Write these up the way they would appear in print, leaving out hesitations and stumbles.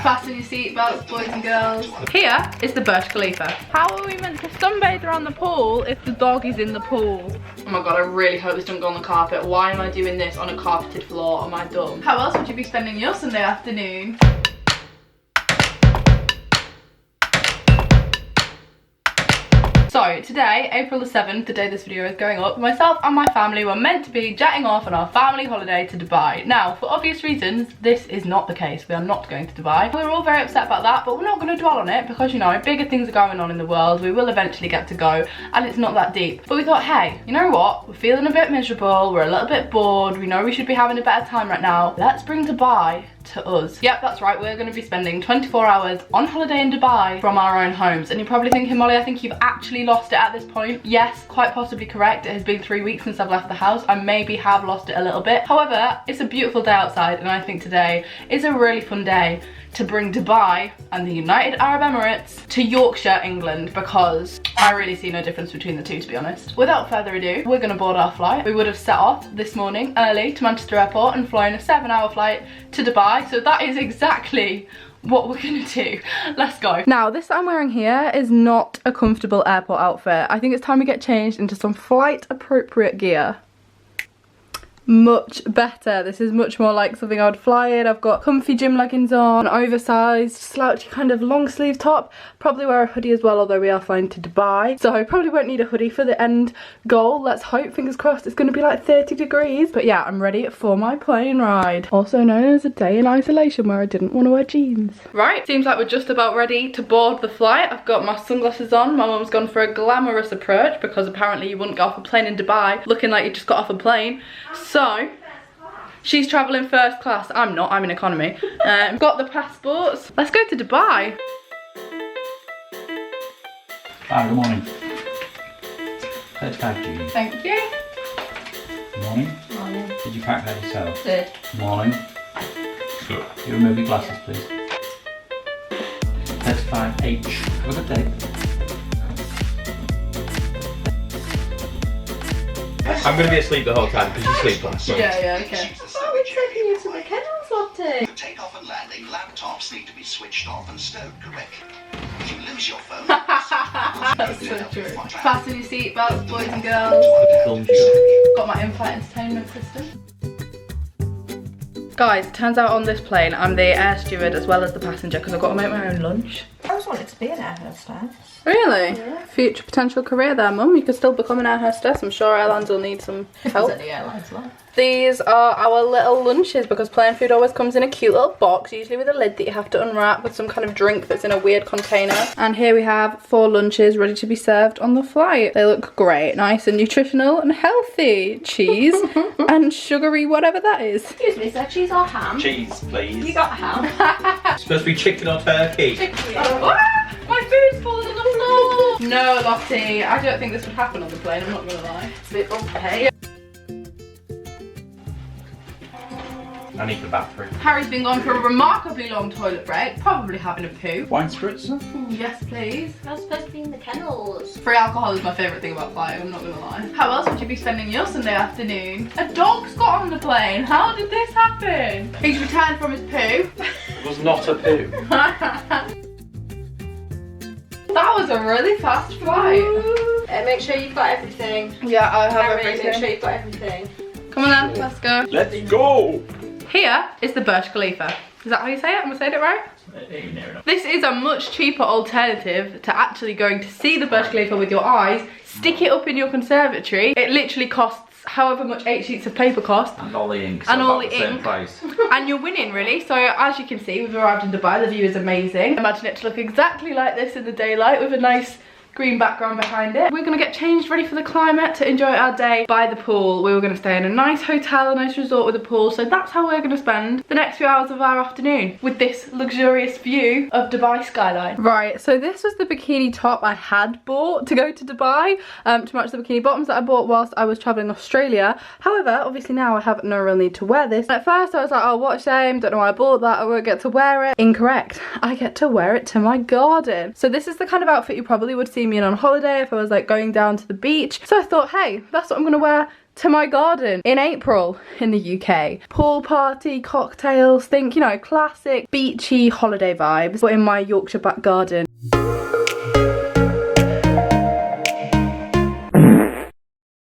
Fasten your seatbelts, boys and girls. Here is the Burj Khalifa. How are we meant to sunbathe around the pool if the dog is in the pool? Oh my god, I really hope this doesn't go on the carpet. Why am I doing this on a carpeted floor? Am I dumb? How else would you be spending your Sunday afternoon? So today, April the 7th, the day this video is going up, myself and my family were meant to be jetting off on our family holiday to Dubai. Now, for obvious reasons, this is not the case. We are not going to Dubai. We're all very upset about that, but we're not going to dwell on it because, you know, bigger things are going on in the world. We will eventually get to go and it's not that deep. But we thought, hey, you know what? We're feeling a bit miserable. We're a little bit bored. We know we should be having a better time right now. Let's bring Dubai to us. Yep, that's right. We're going to be spending 24 hours on holiday in Dubai from our own homes. And you're probably thinking, Molly, I think you've actually lost it at this point. Yes, quite possibly correct. It has been 3 weeks since I've left the house. I maybe have lost it a little bit. However, it's a beautiful day outside and I think today is a really fun day to bring Dubai and the United Arab Emirates to Yorkshire, England, because I really see no difference between the two, to be honest. Without further ado, we're going to board our flight. We would have set off this morning early to Manchester Airport and flown a 7-hour flight to Dubai, so that is exactly what we're gonna do. Let's go. Now, this that I'm wearing here is not a comfortable airport outfit. I think it's time we get changed into some flight appropriate gear. Much better. This is much more like something I would fly in. I've got comfy gym leggings on, an oversized slouchy kind of long sleeve top. Probably wear a hoodie as well, although we are flying to Dubai, so I probably won't need a hoodie for the end goal. Let's hope, fingers crossed, it's going to be like 30 degrees. But yeah, I'm ready for my plane ride, also known as a day in isolation where I didn't want to wear jeans. Right, seems like we're just about ready to board the flight. I've got my sunglasses on. My mum's gone for a glamorous approach because apparently you wouldn't get off a plane in Dubai looking like you just got off a plane. So she's travelling first class. I'm not, I'm in economy. Got the passports. Let's go to Dubai. Hi, good morning. 35 G. Thank you. Good morning. Morning. Did you pack that yourself? Did. Morning. Good. You remove your glasses, please. 35H. Have a good day. I'm going to be asleep the whole time because you sleep last night. Yeah, okay. Oh, we're taking you to the kennels, Lottie. For takeoff and landing, laptops need to be switched off and stowed correctly. If you lose your phone, That's so true. Fasten your seatbelts, boys and girls. Got my in-flight entertainment system. Guys, it turns out on this plane I'm the air steward as well as the passenger because I've got to make my own lunch. I always wanted to be an air hostess. Really? Yeah. Future potential career there, Mum. You could still become an air hostess. I'm sure airlines will need some help. There's any airlines left. These are our little lunches because plane food always comes in a cute little box, usually with a lid that you have to unwrap with some kind of drink that's in a weird container. And here we have 4 lunches ready to be served on the flight. They look great, nice and nutritional and healthy. Cheese and sugary whatever that is. Excuse me, is there cheese or ham? Cheese, please. You got ham? It's supposed to be chicken or turkey. Ah, my food's falling on the floor. No, Lottie, I don't think this would happen on the plane, I'm not gonna lie. It's a bit bumpy. I need the bathroom. Harry's been gone for a remarkably long toilet break, probably having a poo. Wine spritzer? Yes, please. You're supposed to be in the kennels. Free alcohol is my favourite thing about flying, I'm not gonna lie. How else would you be spending your Sunday afternoon? A dog's got on the plane. How did this happen? He's returned from his poo. It was not a poo. That was a really fast flight. Make sure you've got everything. Yeah, I have Harry, everything. make sure you've got everything. Come on then, let's go. Let's go! Here is the Burj Khalifa. Is that how you say it? Am I saying it right? This is a much cheaper alternative to actually going to see the Burj Khalifa with your eyes, stick it up in your conservatory. It literally costs however much 8 sheets of paper cost. And all the ink. And all the same ink. price. And you're winning, really. So as you can see, we've arrived in Dubai. The view is amazing. Imagine it to look exactly like this in the daylight with a nice green background behind it. We're gonna get changed, ready for the climate, to enjoy our day by the pool. We were gonna stay in a nice hotel, a nice resort with a pool, so that's how we're gonna spend the next few hours of our afternoon, with this luxurious view of Dubai skyline. Right, so this was the bikini top I had bought to go to Dubai, to match the bikini bottoms that I bought whilst I was traveling Australia. However, obviously now I have no real need to wear this. And at first I was like, oh, what a shame, don't know why I bought that, I won't get to wear it. Incorrect, I get to wear it to my garden. So this is the kind of outfit you probably would see me in on holiday if I was like going down to the beach. So I thought, hey, that's what I'm gonna wear to my garden in April in the UK. Pool party, cocktails, think, you know, classic beachy holiday vibes, but in my Yorkshire back garden.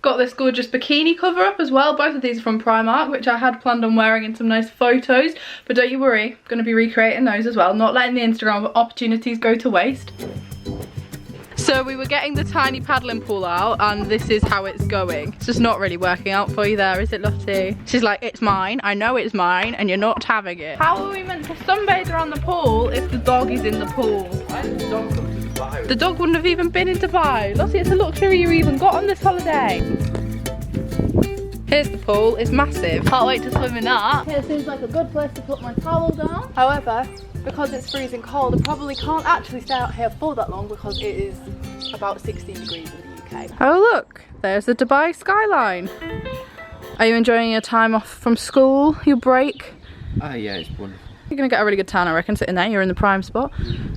Got this gorgeous bikini cover up as well. Both of these are from Primark, which I had planned on wearing in some nice photos, but don't you worry, I'm going to be recreating those as well, not letting the Instagram opportunities go to waste. So we were getting the tiny paddling pool out, and this is how it's going. It's just not really working out for you there, is it, Lottie? She's like, it's mine, I know it's mine, and you're not having it. How are we meant to sunbathe around the pool if the dog is in the pool? The dog wouldn't have even been in Dubai. Lottie, it's a luxury you even got on this holiday. Here's the pool, it's massive. Can't wait to swim in that. Here seems like a good place to put my towel down. However, because it's freezing cold, I probably can't actually stay out here for that long because it is about 16 degrees in the UK. Oh look, there's the Dubai skyline. Are you enjoying your time off from school, your break? Yeah, it's wonderful. You're gonna get a really good tan, I reckon, sitting there. You're in the prime spot.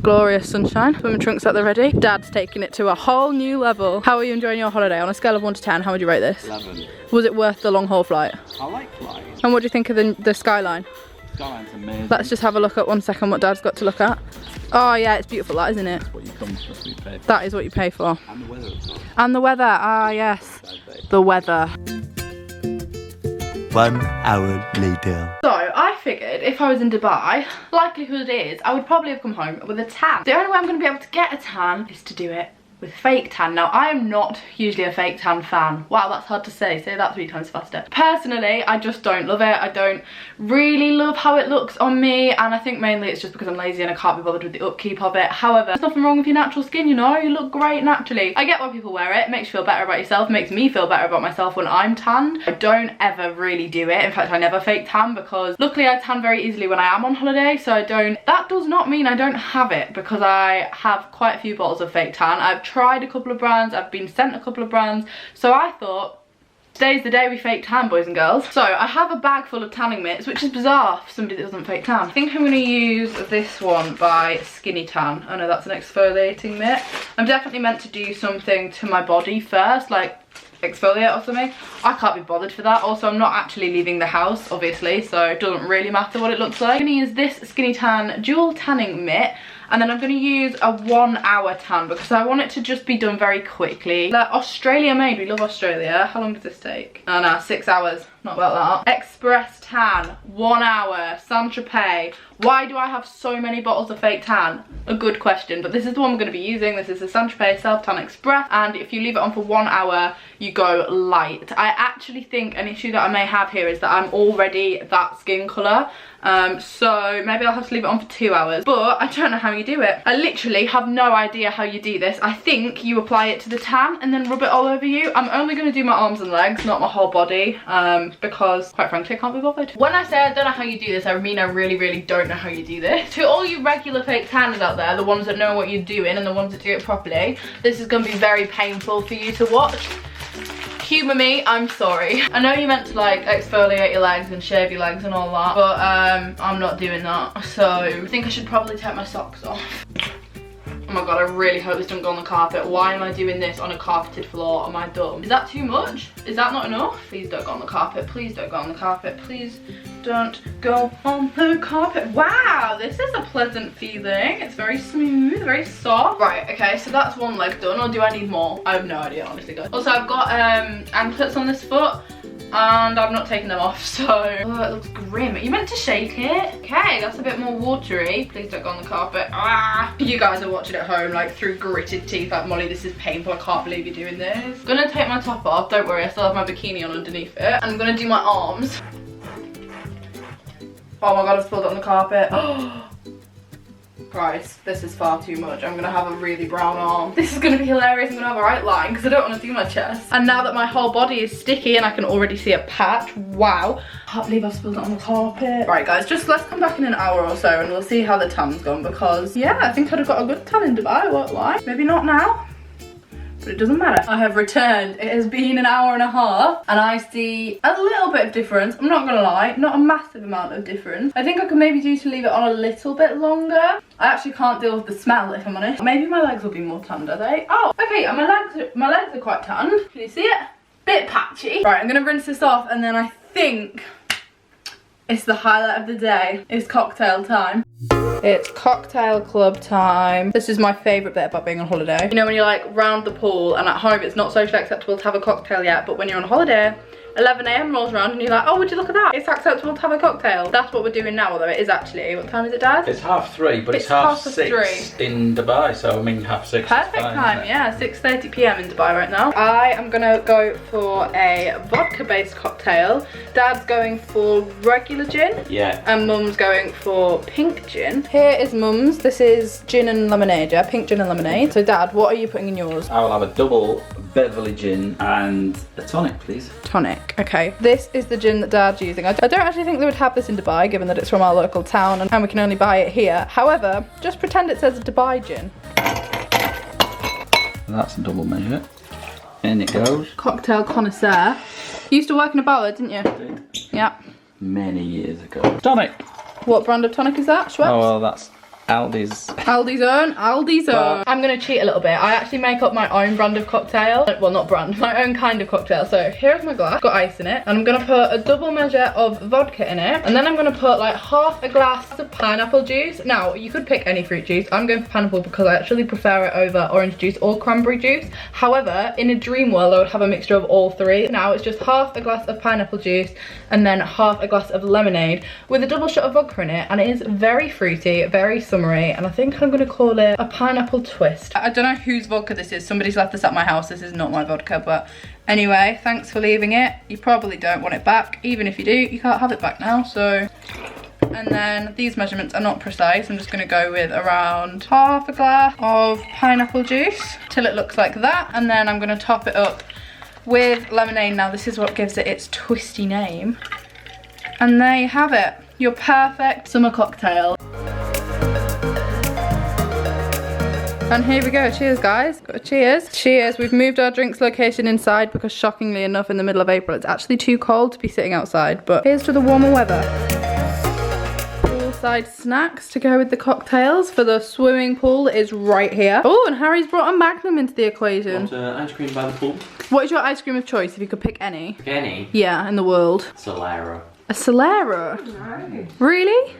Glorious sunshine. Swimming trunks at the ready. Dad's taking it to a whole new level. How are you enjoying your holiday? On a scale of 1 to 10, how would you rate this? 11. Was it worth the long haul flight? I like flying. And what do you think of the skyline? Skyline's amazing. Let's just have a look at 1 second what Dad's got to look at. Oh yeah, it's beautiful, that, isn't it? That's what you come for, what you pay for. That is what you pay for. And the weather as well. And the weather, ah yes. The weather. 1 hour later. So I figured if I was in Dubai, likelihood is I would probably have come home with a tan. The only way I'm going to be able to get a tan is to do it with fake tan. Now, I am not usually a fake tan fan. Wow, that's hard to say. Say that 3 times faster. Personally, I just don't love it. I don't really love how it looks on me, and I think mainly it's just because I'm lazy and I can't be bothered with the upkeep of it. However, there's nothing wrong with your natural skin, you know? You look great naturally. I get why people wear it. It makes you feel better about yourself. It makes me feel better about myself when I'm tanned. I don't ever really do it. In fact, I never fake tan because luckily I tan very easily when I am on holiday, so I don't. That does not mean I don't have it because I have quite a few bottles of fake tan. I've tried a couple of brands, I've been sent a couple of brands, so I thought today's the day we fake tan, boys and girls. So I have a bag full of tanning mitts, which is bizarre for somebody that doesn't fake tan. I think I'm going to use this one by Skinny Tan. I know that's an exfoliating mitt. I'm definitely meant to do something to my body first, like exfoliate or something. I can't be bothered for that. Also, I'm not actually leaving the house, obviously, so it doesn't really matter what it looks like. I'm going to use this Skinny Tan dual tanning mitt, and then I'm going to use a 1 hour tan because I want it to just be done very quickly. Like Australia made, we love Australia. How long does this take? Oh no, 6 hours. Not about that. Express tan, 1 hour, Saint-Tropez. Why do I have so many bottles of fake tan? A good question, but this is the one we're going to be using. This is the Saint-Tropez Self Tan Express, and if you leave it on for 1 hour, you go light. I actually think an issue that I may have here is that I'm already that skin colour, so maybe I'll have to leave it on for 2 hours, but I don't know how you do it. I literally have no idea how you do this. I think you apply it to the tan and then rub it all over you. I'm only going to do my arms and legs, not my whole body, because quite frankly I can't be bothered. When I say I don't know how you do this, I mean I really don't know how you do this. To all you regular fake tanners out there, the ones that know what you're doing and the ones that do it properly, this is going to be very painful for you to watch. Humour me, I'm sorry. I know you're meant to like exfoliate your legs and shave your legs and all that, but I'm not doing that, so I think I should probably take my socks off. Oh my god, I really hope this doesn't go on the carpet. Why am I doing this on a carpeted floor? Am I dumb? Is that too much? Is that not enough? Please don't go on the carpet. Please don't go on the carpet. Please don't go on the carpet. Wow, this is a pleasant feeling. It's very smooth, very soft. Right, okay, so that's one leg done, or do I need more? I have no idea, honestly, guys. Also, I've got anklets on this foot, and I'm not taking them off, so oh, it looks grim. Are you meant to shake it? Okay, that's a bit more watery. Please don't go on the carpet. Ah! You guys are watching at home like through gritted teeth like, Molly, this is painful, I can't believe you're doing this. I'm gonna take my top off, don't worry, I still have my bikini on underneath it. And I'm gonna do my arms. Oh my god, I've spilled it on the carpet. Christ, this is far too much. I'm gonna have a really brown arm. This is gonna be hilarious. I'm gonna have a right line because I don't want to do my chest. And now that my whole body is sticky and I can already see a patch, wow. Can't believe I've spilled it on the carpet. Right guys, just let's come back in an hour or so and we'll see how the tan's gone, because yeah, I think I'd have got a good tan in Dubai, I won't lie. Maybe not now, but it doesn't matter. I have returned. It has been an hour and a half and I see a little bit of difference. I'm not gonna lie, not a massive amount of difference. I think I could maybe do to leave it on a little bit longer. I actually can't deal with the smell, if I'm honest. Maybe my legs will be more tanned, are they? Oh, okay, and my legs are quite tanned. Can you see it? bit patchy. Right, I'm gonna rinse this off and then I think it's the highlight of the day. It's cocktail time. It's cocktail club time. This is my favourite bit about being on holiday. You know when you're like round the pool and at home it's not socially acceptable to have a cocktail yet, but when you're on holiday, 11 AM rolls around and you're like, oh, would you look at that? It's acceptable to have a cocktail. That's what we're doing now, although it is actually, what time is it, Dad? It's 3:30, but it's half 6 in Dubai, so I mean 6:30. Perfect time, yeah, 6:30 PM in Dubai right now. I am gonna go for a vodka-based cocktail. Dad's going for regular gin. Yeah. And Mum's going for pink gin. Here is Mum's. This is gin and lemonade, yeah, pink gin and lemonade. So Dad, what are you putting in yours? I will have a double Beverley gin and a tonic, please. Tonic. Okay, this is the gin that Dad's using. I don't actually think they would have this in Dubai, given that it's from our local town and we can only buy it here. However, just pretend it says Dubai gin. That's a double measure. In it goes. Cocktail connoisseur. You used to work in a bar, didn't you? Did. Yeah. Many years ago. Tonic. What brand of tonic is that? Schweppes? Oh well, that's Aldi's. Aldi's own, Aldi's own. Well, I'm gonna cheat a little bit. I actually make up my own brand of cocktail. Well, not brand, my own kind of cocktail. So here's my glass, got ice in it, and I'm gonna put a double measure of vodka in it, and then I'm gonna put like half a glass of pineapple juice. Now, you could pick any fruit juice. I'm going for pineapple because I actually prefer it over orange juice or cranberry juice. However, in a dream world, I would have a mixture of all three. Now, it's just half a glass of pineapple juice and then half a glass of lemonade with a double shot of vodka in it, and it is very fruity, very summery, and I think I'm gonna call it a pineapple twist. I don't know whose vodka this is. Somebody's left this at my house. This is not my vodka, but anyway, thanks for leaving it. You probably don't want it back. Even if you do, you can't have it back now, so. And then these measurements are not precise. I'm just gonna go with around half a glass of pineapple juice till it looks like that, and then I'm gonna top it up with lemonade. Now this is what gives it its twisty name. And there you have it, your perfect summer cocktail. And here we go, cheers guys, cheers. Cheers, we've moved our drinks location inside because shockingly enough in the middle of April it's actually too cold to be sitting outside, but here's to the warmer weather. Poolside snacks to go with the cocktails for the swimming pool that is right here. Oh, and Harry's brought a Magnum into the equation. Want ice cream by the pool? What is your ice cream of choice if you could pick any? Pick any? Yeah, in the world. Solero. A Solero? No. Really?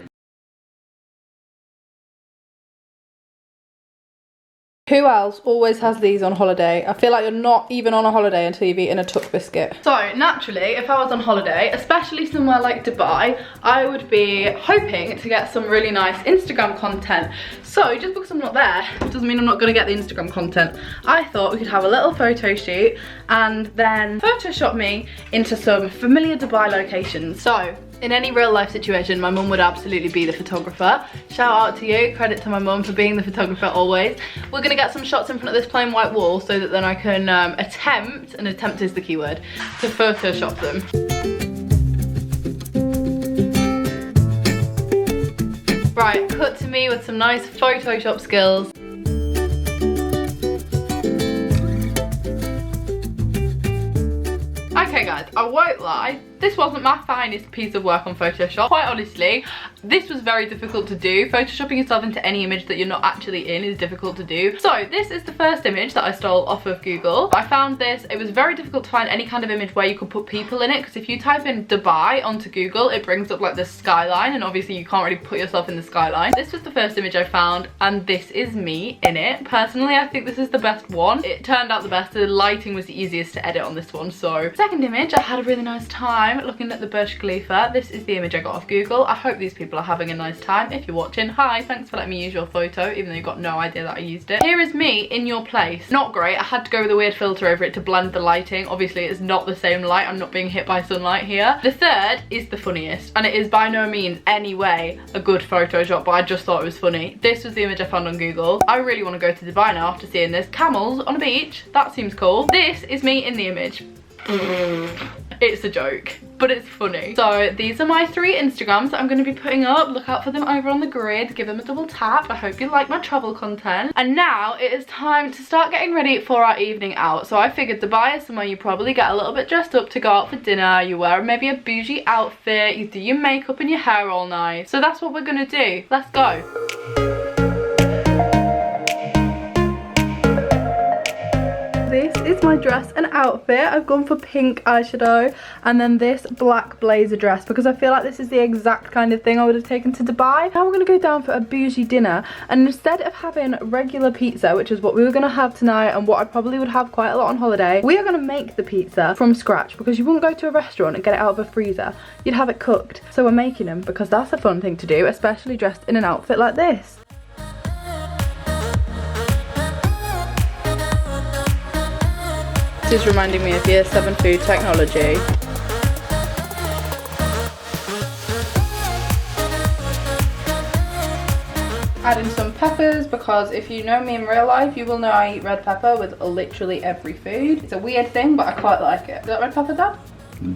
Who else always has these on holiday? I feel like you're not even on a holiday until you've eaten a tuck biscuit. So naturally, if I was on holiday, especially somewhere like Dubai, I would be hoping to get some really nice Instagram content. So just because I'm not there, doesn't mean I'm not gonna get the Instagram content. I thought we could have a little photo shoot and then Photoshop me into some familiar Dubai locations. So, in any real life situation, my mum would absolutely be the photographer. Shout out to you, credit to my mum for being the photographer always. We're gonna get some shots in front of this plain white wall so that then I can attempt, and attempt is the key word, to Photoshop them. Right, cut to me with some nice Photoshop skills. Okay guys, I won't lie, this wasn't my finest piece of work on Photoshop. Quite honestly, this was very difficult to do. Photoshopping yourself into any image that you're not actually in is difficult to do. So this is the first image that I stole off of Google. I found this, it was very difficult to find any kind of image where you could put people in it, because if you type in Dubai onto Google, it brings up like the skyline, and obviously you can't really put yourself in the skyline. This was the first image I found, and this is me in it. Personally, I think this is the best one. It turned out the best. The lighting was the easiest to edit on this one. So second image, I had a really nice time looking at the Burj Khalifa. This is the image I got off Google. I hope these people are having a nice time. If you're watching, hi, thanks for letting me use your photo, even though you got no idea that I used it. Here is me in your place. Not great. I had to go with a weird filter over it to blend the lighting. Obviously, it's not the same light. I'm not being hit by sunlight here. The third is the funniest, and it is by no means any way a good Photoshop, but I just thought it was funny. This was the image I found on Google. I really want to go to Dubai now after seeing this. Camels on a beach. That seems cool. This is me in the image. It's a joke, but it's funny. So these are my 3 Instagrams that I'm going to be putting up. Look out for them over on the grid. Give them a double tap. I hope you like my travel content. And now it is time to start getting ready for our evening out. So I figured Dubai is somewhere you probably get a little bit dressed up to go out for dinner. You wear maybe a bougie outfit. You do your makeup and your hair all nice. So that's what we're going to do. Let's go. This is is my dress and outfit. I've gone for pink eyeshadow and then this black blazer dress because I feel like this is the exact kind of thing I would have taken to Dubai. Now we're going to go down for a bougie dinner, and instead of having regular pizza, which is what we were going to have tonight and what I probably would have quite a lot on holiday, we are going to make the pizza from scratch because you wouldn't go to a restaurant and get it out of a freezer. You'd have it cooked. So we're making them because that's a fun thing to do, especially dressed in an outfit like this. This is reminding me of Year 7 food technology. Adding some peppers because if you know me in real life, you will know I eat red pepper with literally every food. It's a weird thing, but I quite like it. Is that red pepper, Dad?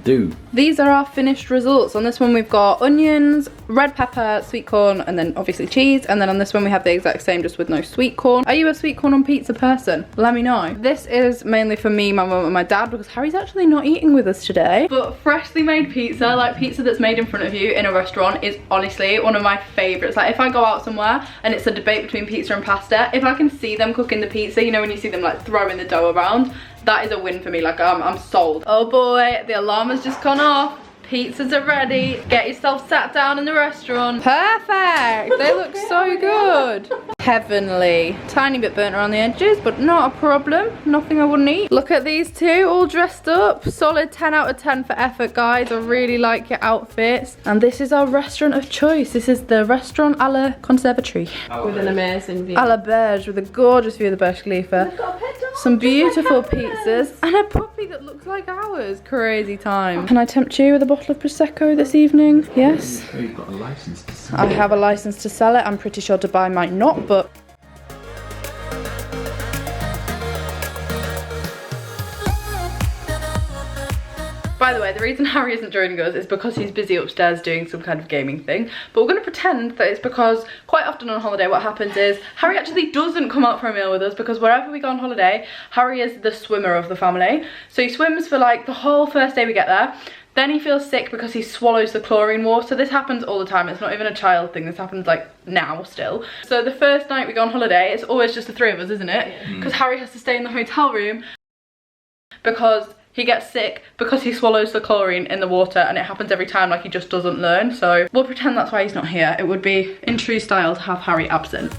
Do. These are our finished results. On this one we've got onions, red pepper, sweet corn, and then obviously cheese. And then on this one we have the exact same, just with no sweet corn. Are you a sweet corn on pizza person? Let me know. This is mainly for me, my mum and my dad, because Harry's actually not eating with us today. But freshly made pizza, like pizza that's made in front of you in a restaurant, is honestly one of my favourites. Like if I go out somewhere and it's a debate between pizza and pasta, if I can see them cooking the pizza, you know when you see them like throwing the dough around, that is a win for me. Like I'm sold. Oh boy, the alarm has just gone off. Pizzas are ready. Get yourself sat down in the restaurant. Perfect. They look so good. Heavenly. Tiny bit burnt around the edges, but not a problem. Nothing I wouldn't eat. Look at these two all dressed up. Solid 10 out of 10 for effort, guys. I really like your outfits. And this is our restaurant of choice. This is the Restaurant à la Conservatory. With an amazing view. À la Berge, with a gorgeous view of the Burj Khalifa. Some beautiful pizzas and a puppy that looks like ours. Crazy time. Can I tempt you with a bottle of Prosecco this evening? Yes. Oh, you've got a license to sell. I have a license to sell it. I'm pretty sure Dubai might not, but... By the way, the reason Harry isn't joining us is because he's busy upstairs doing some kind of gaming thing. But we're going to pretend that it's because quite often on holiday what happens is Harry actually doesn't come out for a meal with us, because wherever we go on holiday, Harry is the swimmer of the family. So he swims for like the whole first day we get there. Then he feels sick because he swallows the chlorine water. This happens all the time. It's not even a child thing. This happens like now still. So the first night we go on holiday, it's always just the three of us, isn't it? Because Harry has to stay in the hotel room because he gets sick because he swallows the chlorine in the water, and it happens every time. Like, he just doesn't learn. So we'll pretend that's why he's not here. It would be in true style to have Harry absent.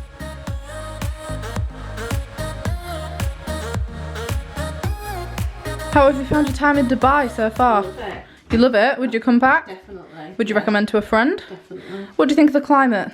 How have you found your time in Dubai so far? Love it. You love it? Would you come back? Definitely. Would you recommend to a friend? Definitely. What do you think of the climate?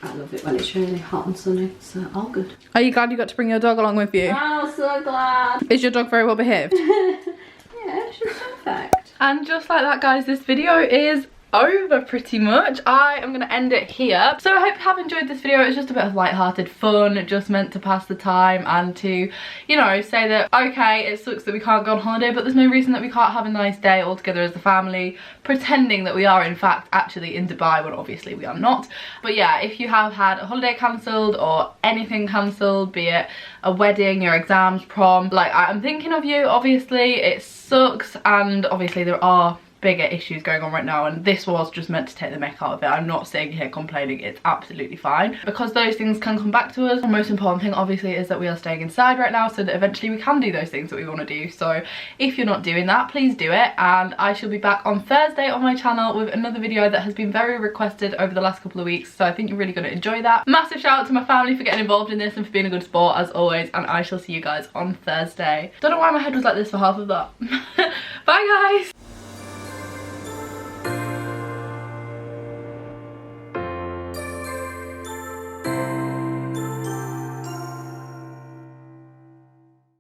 I love it when it's really hot and sunny. So all good. Are you glad you got to bring your dog along with you? Oh, so glad. Is your dog very well behaved? Yeah, she's perfect. And just like that, guys, this video is over pretty much. I am going to end it here. So I hope you have enjoyed this video. It's just a bit of light-hearted fun, just meant to pass the time and to, you know, say that, okay, it sucks that we can't go on holiday, but there's no reason that we can't have a nice day all together as a family, pretending that we are in fact actually in Dubai when obviously we are not. But yeah, if you have had a holiday cancelled or anything cancelled, be it a wedding, your exams, prom, like, I'm thinking of you. Obviously it sucks, and obviously there are bigger issues going on right now, and this was just meant to take the mick out of it. I'm not sitting here complaining. It's absolutely fine, because those things can come back to us. The most important thing obviously is that we are staying inside right now, so that eventually we can do those things that we want to do. So if you're not doing that, please do it, and I shall be back on Thursday on my channel with another video that has been very requested over the last couple of weeks, so I think you're really going to enjoy that. Massive shout out to my family for getting involved in this and for being a good sport as always, and I shall see you guys on Thursday. Don't know why my head was like this for half of that. Bye guys.